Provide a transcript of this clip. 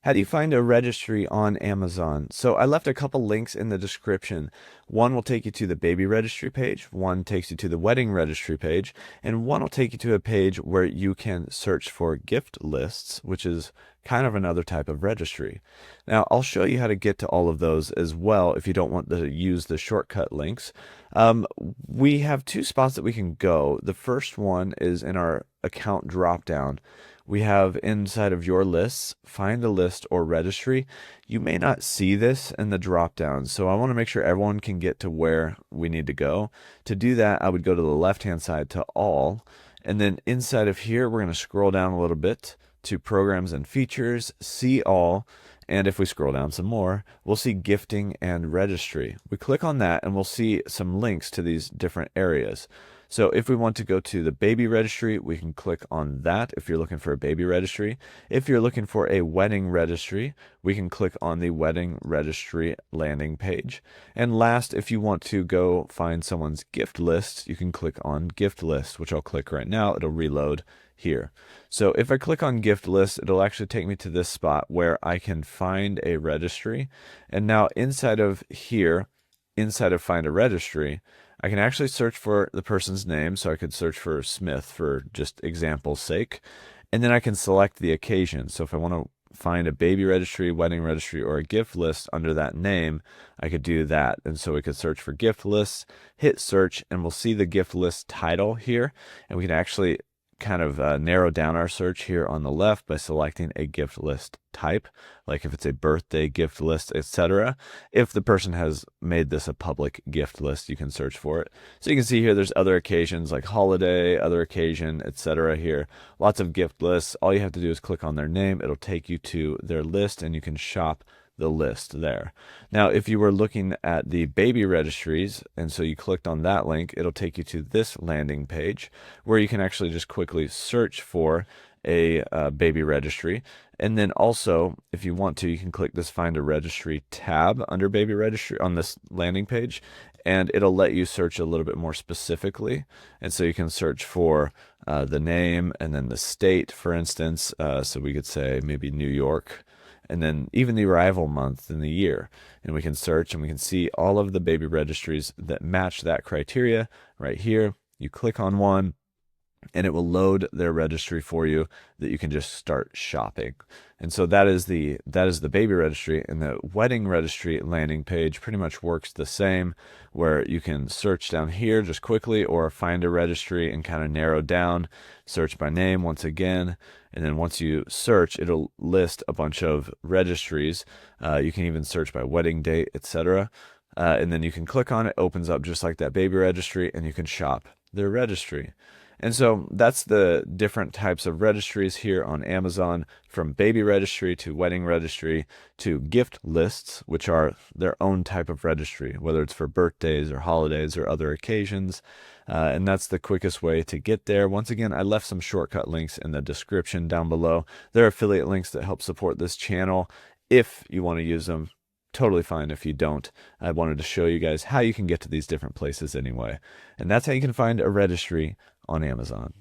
How do you find a registry on Amazon? So I left a couple links in the description. One will take you to the baby registry page, one takes you to the wedding registry page, and one will take you to a page where you can search for gift lists, which is kind of another type of registry. Now, I'll show you how to get to all of those as well if you don't want to use the shortcut links. We have two spots that we can go. The first one is in our account dropdown. We have inside of your lists, find a list or registry. You may not see this in the dropdown, so I want to make sure everyone can get to where we need to go. To do that, I would go to the left-hand side to all, and then inside of here, we're going to scroll down a little bit to programs and features, see all, and if we scroll down some more, we'll see gifting and registry. We click on that and we'll see some links to these different areas. So if we want to go to the baby registry, we can click on that if you're looking for a baby registry. If you're looking for a wedding registry, we can click on the wedding registry landing page. And last, if you want to go find someone's gift list, you can click on gift list, which I'll click right now. It'll reload here. So if I click on gift list, it'll actually take me to this spot where I can find a registry. And now inside of here, inside of find a registry, I can actually search for the person's name. So I could search for Smith for just example's sake. And then I can select the occasion. So if I want to find a baby registry, wedding registry, or a gift list under that name, I could do that. And so we could search for gift lists, hit search, and we'll see the gift list title here. And we can actually kind of narrow down our search here on the left by selecting a gift list type, like if it's a birthday gift list, etc. If the person has made this a public gift list, you can search for it. So you can see here there's other occasions like holiday, other occasion, etc. here. Lots of gift lists. All you have to do is click on their name. It'll take you to their list and you can shop the list there. Now, if you were looking at the baby registries, and so you clicked on that link, it'll take you to this landing page where you can actually just quickly search for a baby registry. And then also, if you want to, you can click this Find a Registry tab under Baby Registry on this landing page, and it'll let you search a little bit more specifically. And so you can search for the name and then the state, for instance. So we could say maybe New York, and then even the arrival month and the year. And we can search and we can see all of the baby registries that match that criteria right here. You click on one and it will load their registry for you that you can just start shopping. And so that is the baby registry. And the wedding registry landing page pretty much works the same, where you can search down here just quickly or find a registry and kind of narrow down, search by name once again. And then once you search, it'll list a bunch of registries. You can even search by wedding date, etc. And then you can click on it, opens up just like that baby registry, and you can shop their registry. And so that's the different types of registries here on Amazon, from baby registry to wedding registry to gift lists, which are their own type of registry, whether it's for birthdays or holidays or other occasions. And that's the quickest way to get there. Once again, I left some shortcut links in the description down below. There are affiliate links that help support this channel. If you want to use them, totally fine if you don't. I wanted to show you guys how you can get to these different places anyway. And that's how you can find a registry on Amazon.